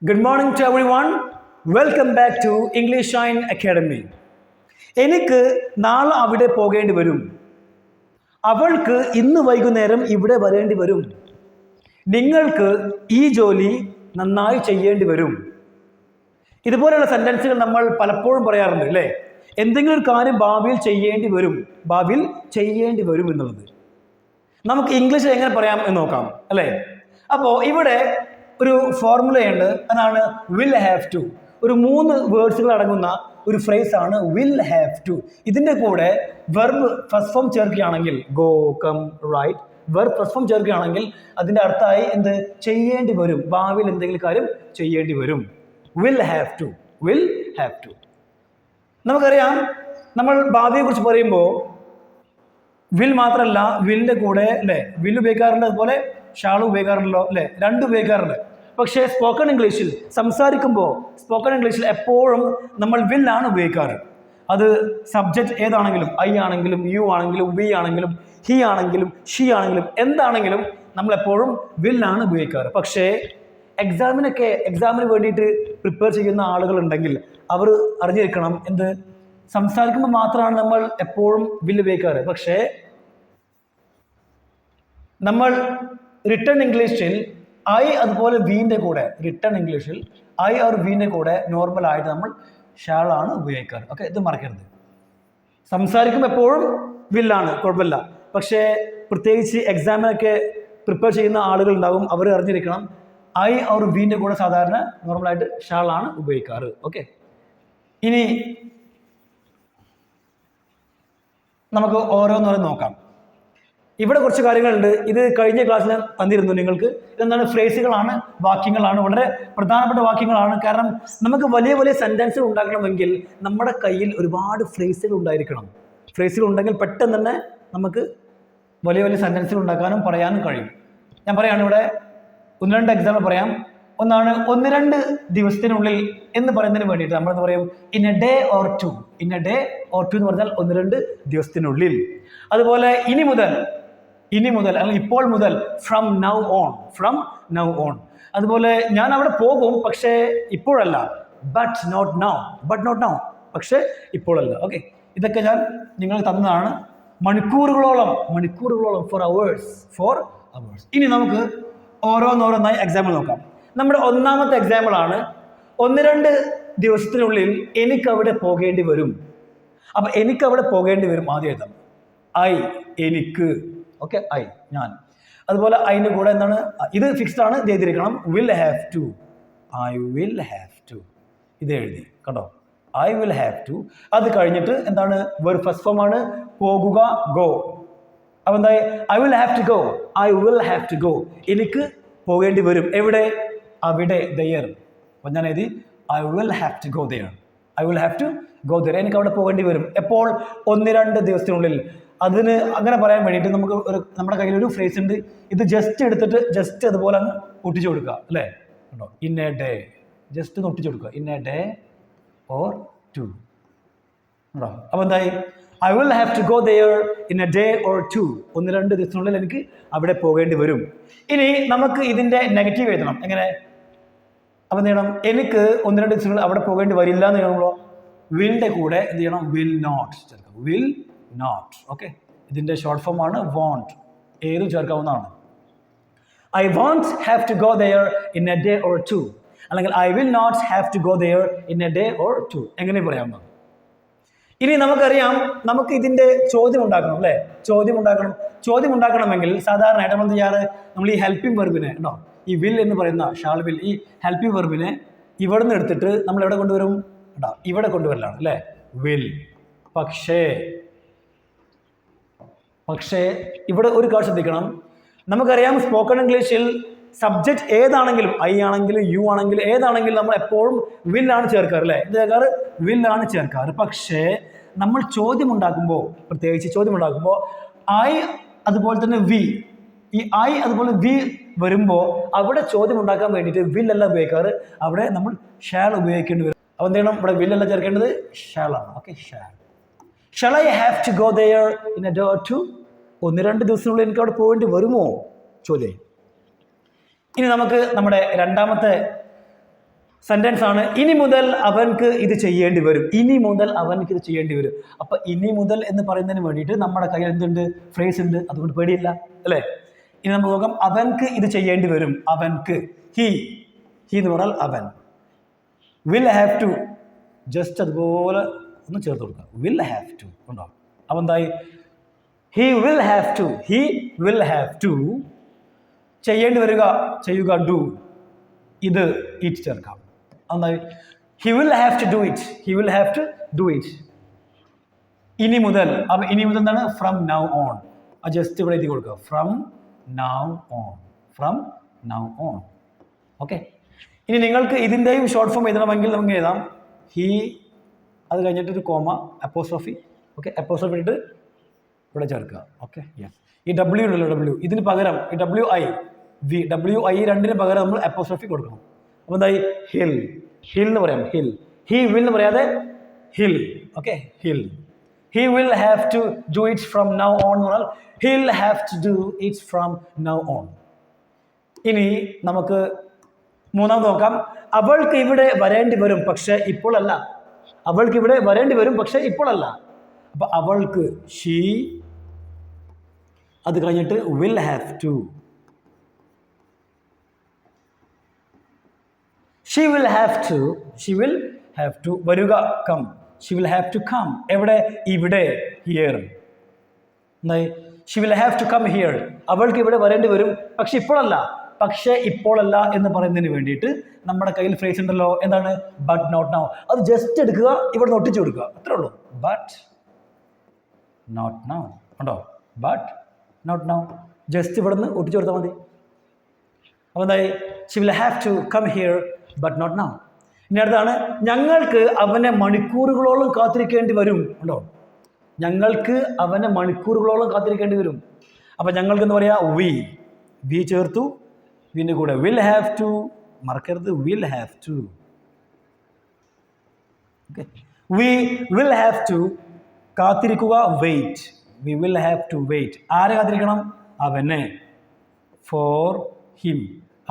Good morning to everyone. Welcome back to English Shine Academy. എനിക്ക് നാളെ അവിടെ പോകേണ്ടി വരും. അവൾക്ക് ഇന്ന് വൈകുന്നേരം ഇവിടെ വരേണ്ടി വരും. നിങ്ങൾക്ക് ഈ ജോലി നന്നായി ചെയ്യേണ്ടി വരും. ഇതുപോലെയുള്ള സെന്റൻസുകൾ നമ്മൾ പലപ്പോഴും പറയാറുണ്ട് അല്ലേ? എന്തെങ്കിലും ഒരു കാര്യം ഭാവിയിൽ ചെയ്യേണ്ടി വരും, ഭാവിയിൽ ചെയ്യേണ്ടി വരും എന്നുള്ളത് നമുക്ക് ഇംഗ്ലീഷിൽ എങ്ങനെ പറയാം എന്ന് നോക്കാം അല്ലേ? അപ്പോൾ ഇവിടെ ഒരു ഫോർമുലയുണ്ട്, അതാണ് വിൽ ഹാവ് ടു. ഒരു 3 വേർഡ്സുകൾ അടങ്ങുന്ന ഒരു ഫ്രേസ് ആണ് വിൽ ഹാവ് ടു. ഇതിൻ്റെ കൂടെ വെർബ് ഫസ്റ്റ് ഫോം ചേർക്കുകയാണെങ്കിൽ go, come, write, verb first form ചേർക്കുകയാണെങ്കിൽ അതിൻ്റെ അർത്ഥമായി എന്ത്? ചെയ്യേണ്ടി വരും, ഭാവിയിൽ എന്തെങ്കിലും കാര്യം ചെയ്യേണ്ടി വരും. Will have to, will have to. നമുക്കറിയാം, നമ്മൾ ഭാവിയെക്കുറിച്ച് പറയുമ്പോൾ വിൽ മാത്രമല്ല, വില്ലിൻ്റെ കൂടെ അല്ലേ വിൽ ഉപയോഗിക്കാറുണ്ട്, അതുപോലെ ഷാൾ ഉപയോഗിക്കാറുണ്ടല്ലോ അല്ലേ? 2 ഉപയോഗിക്കാറുണ്ട്. പക്ഷേ സ്പോക്കൺ ഇംഗ്ലീഷിൽ സംസാരിക്കുമ്പോൾ സ്പോക്കൺ ഇംഗ്ലീഷിൽ എപ്പോഴും നമ്മൾ വില്ലാണ് ഉപയോഗിക്കാറ്. അത് സബ്ജക്റ്റ് ഏതാണെങ്കിലും, ഐ ആണെങ്കിലും, യു ആണെങ്കിലും, വി ആണെങ്കിലും, ഹി ആണെങ്കിലും, ഷീ ആണെങ്കിലും, എന്താണെങ്കിലും നമ്മളെപ്പോഴും വില്ലാണ് ഉപയോഗിക്കാറ്. പക്ഷേ എക്സാമിന് വേണ്ടിയിട്ട് പ്രിപ്പയർ ചെയ്യുന്ന ആളുകളുണ്ടെങ്കിൽ അവർ അറിഞ്ഞിരിക്കണം, എന്ത്? സംസാരിക്കുമ്പോൾ മാത്രമാണ് നമ്മൾ എപ്പോഴും വില്ല് ഉപയോഗിക്കാറ്. പക്ഷേ നമ്മൾ റിട്ടൺ ഇംഗ്ലീഷിൽ ഐ അതുപോലെ വീൻ്റെ കൂടെ, റിട്ടൺ ഇംഗ്ലീഷിൽ ഐ ഓർ വീൻ്റെ കൂടെ നോർമലായിട്ട് നമ്മൾ ഷാളാണ് ഉപയോഗിക്കാറ്. ഓക്കെ, ഇത് മറക്കരുത്. സംസാരിക്കുമ്പോൾ എപ്പോഴും വില്ലാണ്, കുഴപ്പമില്ല. പക്ഷേ പ്രത്യേകിച്ച് എക്സാമിനൊക്കെ പ്രിപ്പയർ ചെയ്യുന്ന ആളുകൾ ഉണ്ടാകും, അവർ അറിഞ്ഞിരിക്കണം ഐ ഓർ വീൻ്റെ കൂടെ സാധാരണ നോർമലായിട്ട് ഷാളാണ് ഉപയോഗിക്കാറ്. ഓക്കെ, ഇനി നമുക്ക് ഓരോന്നോരം നോക്കാം. ഇവിടെ കുറച്ച് കാര്യങ്ങളുണ്ട്. ഇത് കഴിഞ്ഞ ക്ലാസ്സിൽ തന്നിരുന്നു നിങ്ങൾക്ക്. ഇതെന്താണ്? ഫ്രേസുകളാണ്, വാക്യങ്ങളാണ്, വളരെ പ്രധാനപ്പെട്ട വാക്യങ്ങളാണ്. കാരണം നമുക്ക് വലിയ വലിയ സെൻറ്റൻസുകൾ ഉണ്ടാക്കണമെങ്കിൽ നമ്മുടെ കയ്യിൽ ഒരുപാട് ഫ്രേസുകൾ ഉണ്ടായിരിക്കണം. ഫ്രേസുകൾ ഉണ്ടെങ്കിൽ പെട്ടെന്ന് തന്നെ നമുക്ക് വലിയ വലിയ സെൻറ്റൻസുകൾ ഉണ്ടാക്കാനും പറയാനും കഴിയും. ഞാൻ പറയുകയാണ്, ഇവിടെ 1-2 എക്സാമ്പിൾ പറയാം. ഒന്നാണ് 1-2 ദിവസത്തിനുള്ളിൽ എന്ന് പറയുന്നതിന് വേണ്ടിയിട്ട് നമ്മൾ എന്താ പറയും? In a day or two. In a day or two എന്ന് പറഞ്ഞാൽ 1-2 ദിവസത്തിനുള്ളിൽ. അതുപോലെ ഇനി മുതൽ അല്ലെങ്കിൽ ഇപ്പോൾ മുതൽ, from now on, from now on. അതുപോലെ ഞാൻ അവിടെ പോകും, പക്ഷേ ഇപ്പോഴല്ല, ബട്ട് നോട്ട് നൗ, പക്ഷേ ഇപ്പോഴല്ല. ഓക്കെ, ഇതൊക്കെ ഞാൻ നിങ്ങൾ തന്നതാണ്. മണിക്കൂറുകളോളം, ഫോർ അവേഴ്സ്. ഇനി നമുക്ക് ഓരോന്നോരോന്നായി എക്സാമ്പിൾ നോക്കാം. നമ്മുടെ ഒന്നാമത്തെ എക്സാമ്പിൾ ആണ് 1-2 ദിവസത്തിനുള്ളിൽ എനിക്കവിടെ പോകേണ്ടി വരും. അപ്പം എനിക്കവിടെ പോകേണ്ടി വരും ആദ്യം എഴുതാം. ഐ, എനിക്ക്. ഓക്കെ, ഐ, ഞാൻ. അതുപോലെ അതിൻ്റെ കൂടെ എന്താണ്? ഇത് ഫിക്സ്ഡ് ആണ്, ഇത് എഴുതിയിരിക്കണം. Will have to, I will have to. ഇത് എഴുതി കേട്ടോ, ഐ വിൽ ഹാവ് ടു. അത് കഴിഞ്ഞിട്ട് എന്താണ്? വെർബ് ഫസ്റ്റ് ഫോം ആണ്, പോകുക, ഗോ. അപ്പം എന്തായി? I will have to go, I will have to go. എനിക്ക് പോകേണ്ടി വരും. എവിടെ? അവിടെ, ദയർ. അപ്പം ഞാൻ എഴുതി I will have to go there, I will have to go there. എനിക്ക് അവിടെ പോകേണ്ടി വരും. എപ്പോൾ? 1-2 ദിവസത്തിനുള്ളിൽ. അതിന് അങ്ങനെ പറയാൻ വേണ്ടിയിട്ട് നമുക്ക് നമ്മുടെ കയ്യിലൊരു ഫ്രേസ് ഉണ്ട്. ഇത് ജസ്റ്റ് എടുത്തിട്ട് ജസ്റ്റ് അതുപോലെ അങ്ങ് ഒട്ടിച്ചു കൊടുക്കുക അല്ലേ? ഉണ്ടോ? ഇൻ എ ഡേ, ജസ്റ്റ് ഒന്ന് ഒട്ടിച്ചു കൊടുക്കുക. In a day or two. ഉണ്ടോ? അപ്പോൾ എന്തായി? I will have to go there in a day or two. 1-2 ദിവസത്തിനുള്ളിൽ എനിക്ക് അവിടെ പോകേണ്ടി വരും. ഇനി നമുക്ക് ഇതിൻ്റെ നെഗറ്റീവ് എഴുതണം. എങ്ങനെ? അപ്പം എന്ത് ചെയ്യണം? എനിക്ക് 1-2 ദിവസങ്ങൾ അവിടെ പോകേണ്ടി വരില്ല എന്ന് എഴുതുമ്പോൾ വില്ലിൻ്റെ കൂടെ എന്ത് ചെയ്യണം? വിൽ നോട്ട് ചേർക്കാം. Will not. ഓക്കെ, ഇതിൻ്റെ ഷോർട്ട് ഫോം ആണ് വോണ്ട്. ഏതും ചേർക്കാവുന്നതാണ്. I won't have to go there in a day or two, അല്ലെങ്കിൽ I will not have to go there in a day or two. എങ്ങനെ പറയാവുന്നത്? ഇനി നമുക്കറിയാം, നമുക്ക് ഇതിൻ്റെ ചോദ്യം ഉണ്ടാക്കണം അല്ലേ? ചോദ്യം ഉണ്ടാക്കണമെങ്കിൽ സാധാരണയായിട്ട് നമ്മൾ ചെയ്യാറ്, നമ്മൾ ഈ ഹെൽപ്പിംഗ് വെർബിനെ ഉണ്ടോ, ഈ വിൽ എന്ന് പറയുന്ന ഷാൾ വിൽ, ഈ ഹെൽപ്പിംഗ് വെർബിനെ ഇവിടെ നിന്ന് എടുത്തിട്ട് നമ്മൾ എവിടെ കൊണ്ടുവരും? കേട്ടോ, ഇവിടെ കൊണ്ടുവരലാണ് അല്ലേ? വിൽ. പക്ഷേ ഇവിടെ ഒരു കാര്യം ശ്രദ്ധിക്കണം. നമുക്കറിയാം, സ്പോക്കൺ ഇംഗ്ലീഷിൽ സബ്ജക്റ്റ് ഏതാണെങ്കിലും, ഐ ആണെങ്കിലും യു ആണെങ്കിലും ഏതാണെങ്കിലും നമ്മൾ എപ്പോഴും വില്ലാണ് ചേർക്കാറ് അല്ലേ? ഇത് ചേർക്കാറ് വില്ലാണ് ചേർക്കാറ്. പക്ഷേ നമ്മൾ ചോദ്യം ഉണ്ടാക്കുമ്പോൾ, പ്രത്യേകിച്ച് ചോദ്യം ഉണ്ടാക്കുമ്പോൾ ഐ അതുപോലെ തന്നെ വി, ഈ ഐ അതുപോലെ വി വരുമ്പോൾ അവിടെ ചോദ്യം ഉണ്ടാക്കാൻ വേണ്ടിയിട്ട് വില്ലല്ല ഉപയോഗിക്കാറ്, അവിടെ നമ്മൾ ഷാൾ ഉപയോഗിക്കേണ്ടി വരും. അപ്പോൾ എന്ത് ചെയ്യണം? ഇവിടെ വില്ലല്ല ചേർക്കേണ്ടത് ഷാളാണ്. Okay, shall. Shall I have to go there in a day or two? 1-2 ദിവസത്തിനുള്ളിൽ എനിക്ക് അവിടെ പോകേണ്ടി വരുമോ? ചോദ്യം. ഇനി നമുക്ക് നമ്മുടെ രണ്ടാമത്തെ സെന്റൻസ് ആണ്. ഇനി മുതൽ അവൻക്ക് ഇത് ചെയ്യേണ്ടി വരും. ഇനി മുതൽ അവൻക്ക് ഇത് ചെയ്യേണ്ടി വരും. അപ്പൊ ഇനി മുതൽ എന്ന് പറയുന്നതിന് വേണ്ടിയിട്ട് നമ്മുടെ കയ്യിൽ എന്തുണ്ട്? ഫ്രേസ് ഉണ്ട്. അതുകൊണ്ട് പേടിയില്ല അല്ലേ? ഇനി നമുക്ക് നോക്കാം. അവൻക്ക് ഇത് ചെയ്യേണ്ടി വരും. അവൻക്ക് ഹി എന്ന് പറഞ്ഞാൽ അവൻ. വിൽ ഹാവ് ടു ജസ്റ്റ് അതുപോലെ ഒന്ന് ചേർത്ത് കൊടുക്കുക. വിൽ ഹാവ് ടു ഉണ്ടോ? അപ്പൊ എന്തായി? He will have to. He will have to ചെയ്യേണ്ടി വരിക, ചെയ്യുക, ഡു. ഇത് ഇറ്റ് ചേർക്കാം. എന്തായി? He will have to do it. He will have to do it. ഇനി മുതൽ. അപ്പൊ ഇനി മുതൽ എന്താണ്? From now on. ജസ്റ്റ് ഇവിടെ എഴുതി കൊടുക്കുക. From now on. From now on. Okay. ഇനി നിങ്ങൾക്ക് ഇതിൻ്റെയും ഷോർട്ട് ഫോം എഴുതണമെങ്കിൽ നമുക്ക് എഴുതാം. ഹി, അത് കഴിഞ്ഞിട്ടൊരു കോമ, അപ്പോസ്ട്രോഫി. ഓക്കെ, അപ്പോസ്ട്രോഫി ഇട്ടിട്ട് ഇവിടെ ചേർക്കുക. Okay, yes. ഈ ഡബ്ല്യു ഉണ്ടല്ലോ, ഡബ്ല്യു, ഇതിന് പകരം ഈ WI വി, WI രണ്ടിന് പകരം നമ്മൾ അപ്പോസ്ട്രോഫി കൊടുക്കണം. അപ്പോൾ എന്തായി? ഹിൽ. ഹിൽ എന്ന് പറയാം. ഹിൽ. ഹി വിൽ എന്ന് പറയാതെ he'll. Okay, he'll. He will have to do it from now on എന്ന് പറഞ്ഞാൽ he'll have to do it from now on. ഇനി നമുക്ക് മൂന്നാമത് നോക്കാം. അവൾക്ക് ഇവിടെ വരേണ്ടി വരും, പക്ഷെ ഇപ്പോൾ അല്ല. അവൾക്ക് ഇവിടെ വരേണ്ടി വരും, പക്ഷെ ഇപ്പോൾ അല്ല. അപ്പൊ അവൾക്ക് ഷീ, അത് കഴിഞ്ഞിട്ട് will have to. She will have to. She will have to വരിക, come. She will have to come. എവിടെ? ഇവിടെ, here. She will have to come here. അവൾക്ക് ഇവിടെ വരേണ്ടി വരും, പക്ഷെ ഇപ്പോഴല്ല. പക്ഷേ ഇപ്പോഴല്ല എന്ന് പറയുന്നതിന് വേണ്ടിയിട്ട് നമ്മുടെ കയ്യിൽ ഫ്രേസ് ഉണ്ടല്ലോ. എന്താണ്? But not now. അത് ജസ്റ്റ് എടുക്കുക, ഇവിടെ ഒട്ടിച്ചു കൊടുക്കുക, അത്രേ ഉള്ളൂ. ബട്ട് നോട്ട് നൗ ഉണ്ടോ? But not now. ജസ്റ്റ് ഇവിടെ നിന്ന് ഒട്ടിച്ചു കൊടുത്താൽ മതി. അപ്പോൾ എന്തായി? She will have to come here but not now. ഇനി അടുത്താണ്, ഞങ്ങൾക്ക് അവനെ മണിക്കൂറുകളോളം കാത്തിരിക്കേണ്ടി വരും. ഉണ്ടോ? ഞങ്ങൾക്ക് അവനെ മണിക്കൂറുകളോളം കാത്തിരിക്കേണ്ടി വരും. അപ്പം ഞങ്ങൾക്ക് എന്ന് പറയാ വി. വി ചേർത്തു. വിൻ്റെ കൂടെ വിൽ ഹാവ് ടു, മറക്കരുത്, will have to. Okay, we will have to കാത്തിരിക്കുക, wait. We will have to wait. ആരെ കാത്തിരിക്കണം? അവനെ. ഫോർ ഹിം,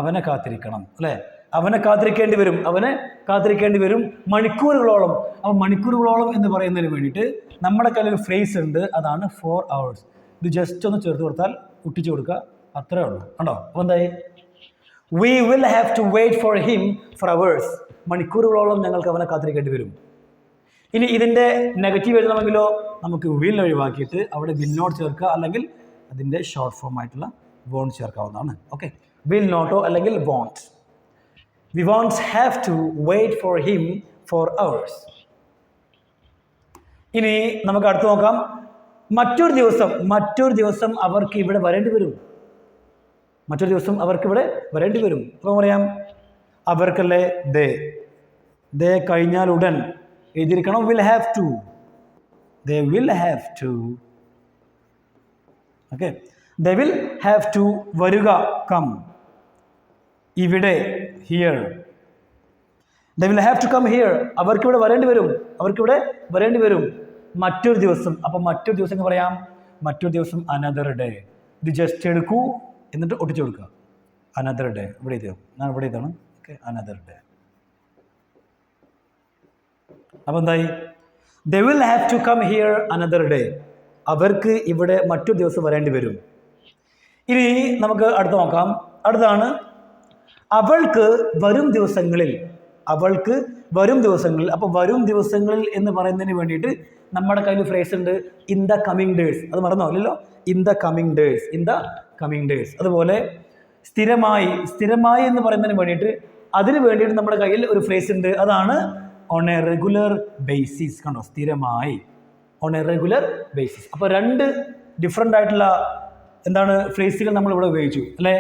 അവനെ കാത്തിരിക്കണം അല്ലേ? അവനെ കാത്തിരിക്കേണ്ടി വരും. അവനെ കാത്തിരിക്കേണ്ടി വരും മണിക്കൂറുകളോളം. അപ്പം മണിക്കൂറുകളോളം എന്ന് പറയുന്നതിന് വേണ്ടിയിട്ട് നമ്മുടെ കയ്യിൽ ഒരു ഫ്രേസ് ഉണ്ട്, അതാണ് 4 hours. ഇത് ജസ്റ്റ് ഒന്ന് ചേർത്ത് കൊടുത്താൽ, ഒട്ടിച്ചു കൊടുക്കുക, അത്രേ ഉള്ളൂ. കണ്ടോ? അപ്പോൾ എന്തായി? We will have to wait for him for hours. മണിക്കൂറുകളോളം ഞങ്ങൾക്ക് അവനെ കാത്തിരിക്കേണ്ടി വരും. ഇനി ഇതിൻ്റെ നെഗറ്റീവ് എഴുതണമെങ്കിലോ നമുക്ക് വിൽ ഒഴിവാക്കിയിട്ട് അവിടെ വിൽ നോട്ട് ചേർക്കുക, അല്ലെങ്കിൽ അതിൻ്റെ ഷോർട്ട് ഫോം ആയിട്ടുള്ള വോണ്ട് ചേർക്കാവുന്നതാണ്. ഓക്കെ, വിൽ നോട്ടോ അല്ലെങ്കിൽ won't. We won't have to wait for him for hours. ഇനി നമുക്ക് അടുത്ത് നോക്കാം. മറ്റൊരു ദിവസം അവർക്ക് ഇവിടെ വരേണ്ടി വരും. മറ്റൊരു ദിവസം അവർക്ക് ഇവിടെ വരേണ്ടി വരും. അപ്പോൾ പറയാം, അവർക്കല്ലേ ദേ കഴിഞ്ഞാൽ ഉടൻ എഴുതിയിരിക്കണം will have to. They will have to. Okay, they will have to വരിക, കം. ഇവിടെ, here. They will have to come here. അവർക്കിവിടെ വരേണ്ടി വരും. അവർക്കിവിടെ വരേണ്ടി വരും മറ്റൊരു ദിവസം. അപ്പം മറ്റൊരു ദിവസം എന്ന് പറയാം, മറ്റൊരു ദിവസം അനദർ ഡേ. ഇത് ജസ്റ്റ് എടുക്കൂ, എന്നിട്ട് ഒട്ടിച്ചു കൊടുക്കുക. Another day. ഇവിടെ ഇത് ഞാൻ ഇവിടെ ഇതാണ്. Okay, another day. അപ്പം എന്തായി? They will have to come here another day. അവർക്ക് ഇവിടെ മറ്റൊരു ദിവസം വരേണ്ടി വരും. ഇനി നമുക്ക് അടുത്ത് നോക്കാം. അടുത്താണ്, അവൾക്ക് വരും ദിവസങ്ങളിൽ. അവൾക്ക് വരും ദിവസങ്ങളിൽ. അപ്പോൾ വരും ദിവസങ്ങളിൽ എന്ന് പറയുന്നതിന് വേണ്ടിയിട്ട് നമ്മുടെ കയ്യിൽ ഫ്രേസ് ഉണ്ട്, ഇൻ ദ കമ്മിങ് ഡേയ്സ്. അത് മറന്നോ? ഇല്ലല്ലോ. In the coming days. In the coming days. അതുപോലെ സ്ഥിരമായി എന്ന് പറയുന്നതിന് വേണ്ടിയിട്ട്, അതിന് വേണ്ടിയിട്ട് നമ്മുടെ കയ്യിൽ ഒരു ഫ്രേസ് ഉണ്ട്, അതാണ് ഓൺ എ റെഗുലർ ബേസിസ്. കണ്ടോ? സ്ഥിരമായി, ഓൺ എ റെഗുലർ ബേസിസ്. അപ്പോൾ 2 ഡിഫറെൻ്റ് ആയിട്ടുള്ള എന്താണ് ഫ്രേസുകൾ നമ്മൾ ഇവിടെ ഉപയോഗിച്ചു അല്ലേ?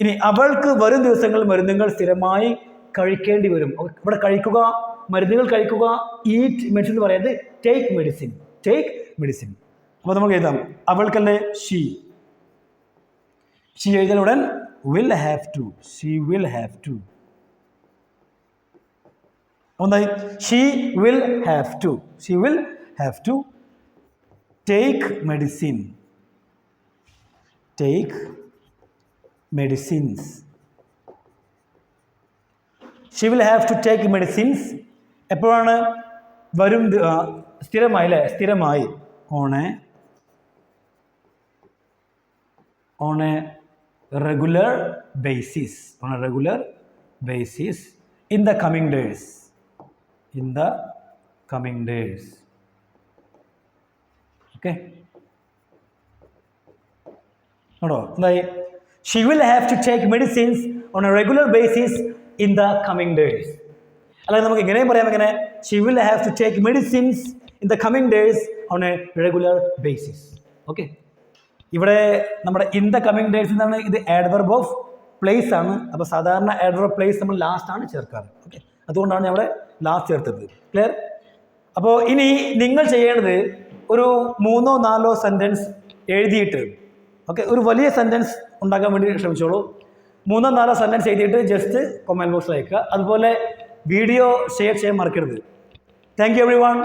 ഇനി അവൾക്ക് വരും ദിവസങ്ങളിൽ മരുന്നുകൾ സ്ഥിരമായി കഴിക്കേണ്ടി വരും. ഇവിടെ കഴിക്കുക, മരുന്നുകൾ കഴിക്കുക. ഈറ്റ് മെഡിസിൻ എന്ന് പറയുന്നത് ടേക്ക് മെഡിസിൻ. Take medicine. അപ്പോൾ നമുക്ക് എഴുതാം, അവൾക്കല്ലേ ഷീ. ഷീ എഴുതിയാൽ ഉടൻ will have to. She will have to. എന്തായി? She will have to. She will have to take medicine. Take medicines. She will have to take medicines എപ്പോഴാണ് വരും സ്ഥിരമായി അല്ലേ സ്ഥിരമായി on a regular basis in the coming days okay നോടോ എന്തായി she will have to take medicines on a regular basis in the coming days അല്ലെങ്കിൽ നമുക്ക് ഇങ്ങനെയും പറയാം എങ്ങനെ she will have to take medicines in the coming days on a regular basis okay ഇവിടെ നമ്മുടെ in the coming days എന്നാണ് ഇത് adverb of place ആണ് അപ്പോൾ സാധാരണ ആഡ്വർബ് പ്ലേസ് നമ്മൾ ലാസ്റ്റ് ആണ് ചേർക്കാറ് ഓക്കെ അതുകൊണ്ടാണ് ഞാൻ അവിടെ ലാസ്റ്റ് ചേർത്തത് ക്ലിയർ അപ്പോൾ ഇനി നിങ്ങൾ ചെയ്യേണ്ടത് ഒരു 3-4 സെൻറ്റൻസ് എഴുതിയിട്ട് ഓക്കെ ഒരു വലിയ സെൻറ്റൻസ് ഉണ്ടാക്കാൻ വേണ്ടി ശ്രമിച്ചോളൂ 3-4 സെൻറ്റൻസ് എഴുതിയിട്ട് ജസ്റ്റ് കമൻറ്റ് ബോക്സിൽ അയക്കുക അതുപോലെ വീഡിയോ ഷെയർ ചെയ്യാൻ മറക്കരുത് താങ്ക് യു എവരിവൺ